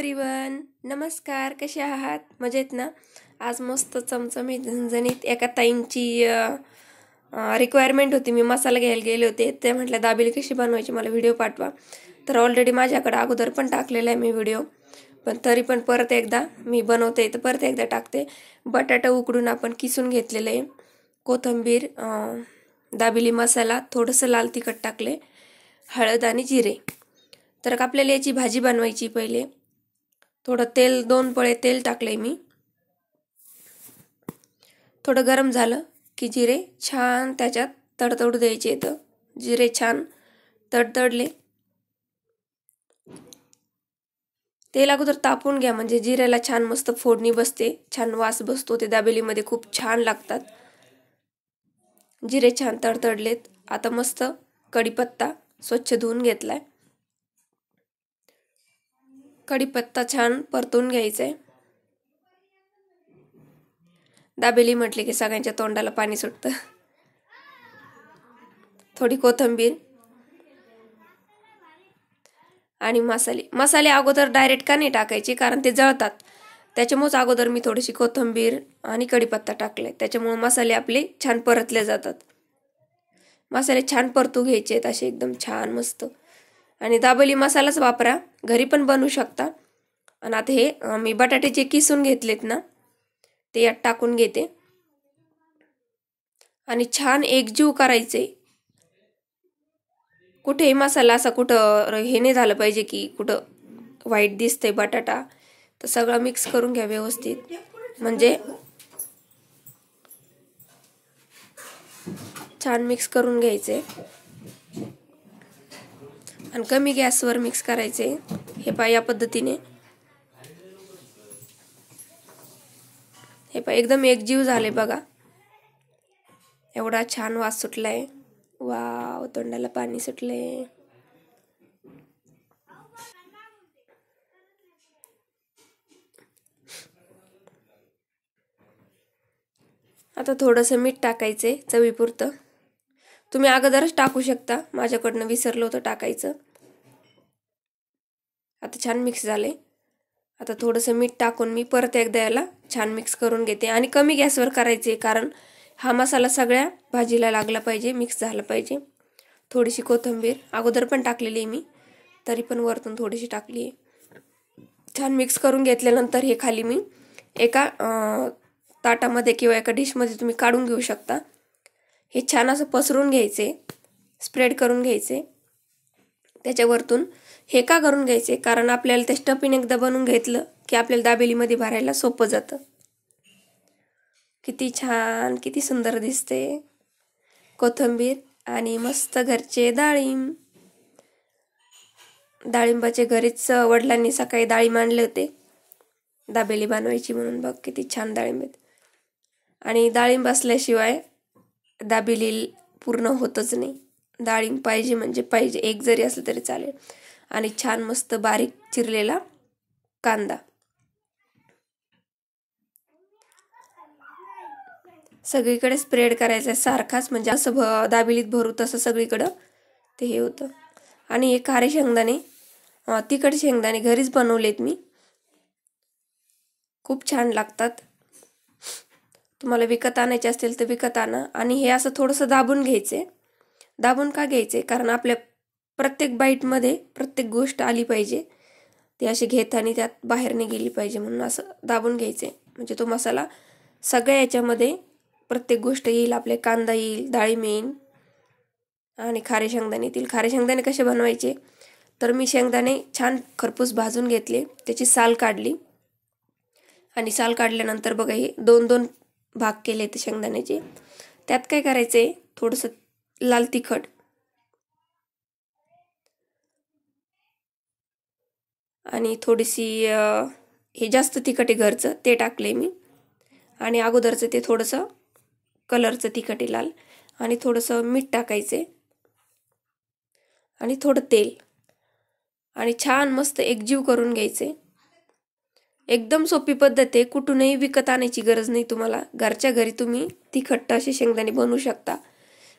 Everyone, नमस्कार. कसे आहात? मजेत ना? आज मस्त चमचमीत झणझणीत एका ताईंची रिक्वायरमेंट होती. मी मसाला घ्यायला गेले होते. ते म्हटलं दाबेली कशी बनवायची, मला व्हिडिओ पाठवा. तर ऑलरेडी माझ्याकडे अगोदर पण टाकलेला आहे मी व्हिडिओ, पण तरी पण परत एकदा मी बनवते तर परत एकदा टाकते. बटाटा उकडून आपण किसून घेतलेलं आहे, कोथिंबीर, दाबेली मसाला, थोडंसं लाल तिखट टाकले, हळद आणि जिरे. तर आपल्याला याची भाजी बनवायची. पहिले थोडं तेल, 2 पळे तेल टाकले मी. थोडं गरम झालं की जिरे छान त्याच्यात तडतडू द्यायचे. तर जिरे छान तडतडले, तेल अगोदर तापून घ्या, म्हणजे जिऱ्याला छान मस्त फोडणी बसते, छान वास बसतो. ते दाबेलीमध्ये खूप छान लागतात. जिरे छान तडतडलेत. आता मस्त कढीपत्ता स्वच्छ धुवून घेतलाय. कढीपत्ता छान परतून घ्यायचा आहे. दाबेली म्हटले की सगळ्यांच्या तोंडाला पाणी सुटतं. थोडी कोथिंबीर आणि मसाले अगोदर डायरेक्ट का नाही टाकायचे, कारण ते जळतात. त्याच्यामुळेच अगोदर मी थोडीशी कोथिंबीर आणि कढीपत्ता टाकले. त्याच्यामुळे मसाले आपले छान परतले जातात. मसाले छान परतू घ्यायचे आहेत असे एकदम छान मस्त. आणि दाबेली मसालाच वापरा, घरी पण बनवू शकता. आणि आता हे मी बटाटे जे किसून घेतलेत ना, ते यात टाकून घेते आणि छान एकजीव करायचे. कुठेही मसाला असा कुठं हे नाही झालं पाहिजे की कुठं वाईट दिसतंय बटाटा. तर सगळं मिक्स करून घ्या व्यवस्थित, म्हणजे छान मिक्स करून घ्यायचे आणि कमी गॅसवर मिक्स करायचे. हे पहा, या पद्धतीने हे पहा एकदम एकजीव झाले बघा. एवढा छान वास सुटलाय. वाव, तोंडाला पाणी सुटले. आता थोडंसं मीठ टाकायचे चवीपुरतं. तुम्ही अगोदरच टाकू शकता, माझ्याकडनं विसरलं होतं टाकायचं. आता छान मिक्स झाले. आता थोडंसं मीठ टाकून मी परत एकदा याला छान मिक्स करून घेते आणि कमी गॅसवर करायचे, कारण हा मसाला सगळ्या भाजीला लागला पाहिजे, मिक्स झाला पाहिजे. थोडीशी कोथिंबीर अगोदर पण टाकलेली आहे मी, तरी पण वरतून थोडीशी टाकली आहे. छान मिक्स करून घेतल्यानंतर हे खाली मी एका ताटामध्ये किंवा एका डिशमध्ये तुम्ही काढून घेऊ शकता. हे छान असं पसरून घ्यायचे, स्प्रेड करून घ्यायचे. त्याच्यावरतून हे का करून घ्यायचे, कारण आपल्याला ते स्टफिंग एकदा बनवून घेतलं की आपल्याला दाबेलीमध्ये भरायला सोपं जातं. किती छान, किती सुंदर दिसते. कोथिंबीर आणि मस्त घरचे डाळिंबाचे घरीच वडिलांनी सकाळी डाळिंब आणले होते दाबेली बनवायची म्हणून. बघ किती छान डाळिंब आहेत. आणि डाळिंब असल्याशिवाय दाबेली पूर्ण होतच नाही. डाळिंब पाहिजे म्हणजे पाहिजे, एक जरी असलं तरी चालेल. आणि छान मस्त बारीक चिरलेला कांदा. सगळीकडे स्प्रेड करायचं सारखाच, म्हणजे असं दाबेलीत भरू तसं सगळीकडं ते हे होतं. आणि हे खारे शेंगदाणे, तिखट शेंगदाणे घरीच बनवलेत मी, खूप छान लागतात. तुम्हाला विकत आणायचे असतील तर विकत आणा. आणि हे असं थोडंसं दाबून घ्यायचे. दाबून का घ्यायचे, कारण आपल्या प्रत्येक बाईटमध्ये प्रत्येक गोष्ट आली पाहिजे. ते असे घेताना त्यात बाहेर नाही गेली पाहिजे, म्हणून असं दाबून घ्यायचे. म्हणजे तो मसाला सगळ्या याच्यामध्ये प्रत्येक गोष्ट येईल. आपले कांदा येईल, डाळिंब येईल आणि खारे शेंगदाणे येतील. खारे शेंगदाणे कसे बनवायचे, तर मी शेंगदाणे छान खरपूस भाजून घेतले, त्याची साल काढली. आणि साल काढल्यानंतर बघा हे 2-2 भाग केले ते शेंगदाण्याचे. त्यात काय करायचे, थोडंसं लाल तिखट आणि थोडीशी हे जास्त तिखट आहे घरचं ते टाकले मी. आणि अगोदरचं ते थोडंसं कलरचं तिखट आहे लाल. आणि थोडंसं मीठ टाकायचे आणि थोडं तेल. आणि छान मस्त एकजीव करून घ्यायचे. एकदम सोपी पद्धत आहे, कुठूनही विकत आणायची गरज नाही तुम्हाला. घरच्या घरी तुम्ही तिखट असे शेंगदाणे बनवू शकता.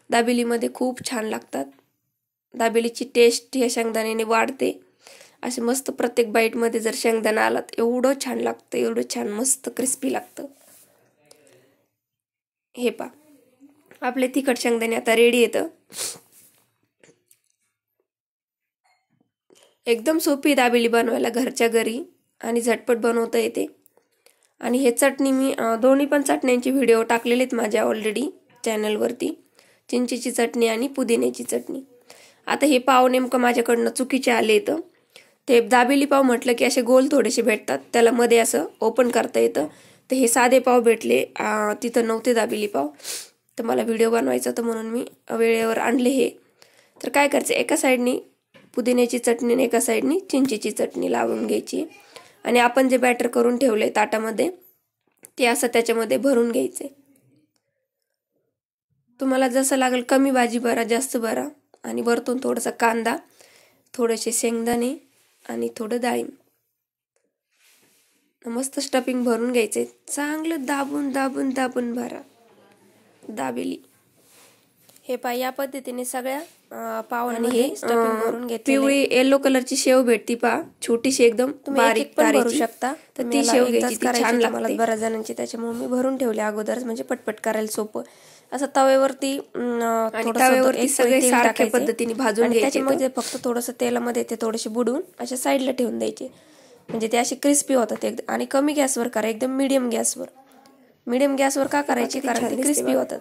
दाबेलीमध्ये खूप छान लागतात. दाबेलीची टेस्ट या शेंगदाण्याने वाढते असे मस्त प्रत्येक बाईटमध्ये जर शेंगदाणा आलात एवढं छान लागतं, एवढं छान मस्त क्रिस्पी लागतं. हे पा आपले तिखट शेंगदाणे आता रेडी येतं. एकदम सोपी दाबेली बनवायला घरच्या घरी आणि झटपट बनवता येते. आणि हे चटणी मी दोन्ही पण चटण्यांचे व्हिडिओ टाकलेले आहेत माझ्या ऑलरेडी चॅनलवरती, चिंचेची चटणी आणि पुदिन्याची चटणी. आता हे पाव नेमकं माझ्याकडनं चुकीचे आले इथं. ते दाबेली पाव म्हटलं की असे गोल थोडेसे भेटतात, त्याला मध्ये असं ओपन करता येतं. तर हे साधे पाव भेटले, तिथं नव्हते दाबेली पाव. तर मला व्हिडिओ बनवायचा होता म्हणून मी वेळेवर आणले हे. तर काय करायचं, एका साईडनी पुदिन्याची चटणी आणि एका साईडनी चिंचेची चटणी लावून घ्यायची. आणि आपण जे बॅटर करून ठेवले ताटामध्ये ते असं त्याच्यामध्ये भरून घ्यायचे. तुम्हाला जसं लागेल कमी भाजी भरा, जास्त भरा. आणि वरतून थोडासा कांदा, थोडेसे शेंगदाणे आणि थोडं डाळिंब मस्त स्टफिंग भरून घ्यायचे. चांगलं दाबून दाबून दाबून भरा दाबेली. हे पा या पद्धतीने सगळ्या पावांमध्ये स्टफिंग भरून घेतली. पिवळी येलो कलरची शेव भेटती पा, छोटीशी एकदम बारीक पण भरू शकता. तर ती शेव घ्यायची, ती छान लागते. बऱ्याच जणांची त्याच्यामुळे मी भरून ठेवले अगोदरच, म्हणजे पटपट करायला सोपं. असं तव्यावरती सगळे सारख्या पद्धतीने भाजून घ्यायचे. त्याच्यामध्ये फक्त थोडंसं तेलामध्ये ते थोडेसे बुडवून अशा साईडला ठेवून द्यायचे, म्हणजे ते असे क्रिस्पी होतात एकदम. आणि कमी गॅसवर करा, एकदम मीडियम गॅसवर. मीडियम गॅसवर का करायचे, कारण ते क्रिस्पी होतात.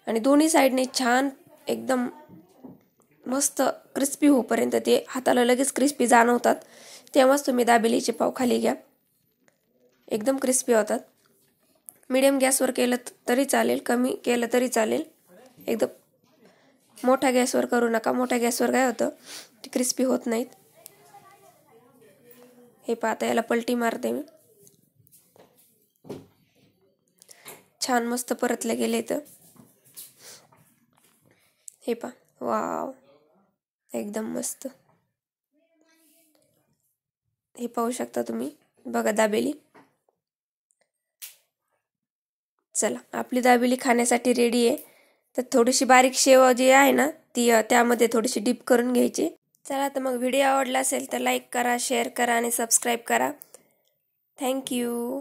आणि दोन्ही साईडने छान एकदम मस्त क्रिस्पी होईपर्यंत ते हाताला लगेच क्रिस्पी जाणवतात, तेव्हाच तुम्ही दाबेलीचे पाव खाली घ्या, एकदम क्रिस्पी होतात. मीडियम गॅसवर केलं तरी चालेल, कमी केलं तरी चालेल. एकदम मोठ्या गॅसवर करू नका, मोठ्या गॅसवर काय होतं ते क्रिस्पी होत नाहीत. हे पा आता याला पलटी मारते मी. छान मस्त परतले गेले तर हे पा, वाव एकदम मस्त. हे पाहू शकता तुम्ही, बघा दाबेली. चला आपली दाबेली खाण्यासाठी रेडी आहे. तर थोडीशी बारीक शेव जी आहे ना ती त्यामध्ये थोडीशी डीप करून घ्यायची. चला तर मग व्हिडिओ आवडला असेल तर लाईक करा, शेअर करा आणि सबस्क्राईब करा. थँक्यू.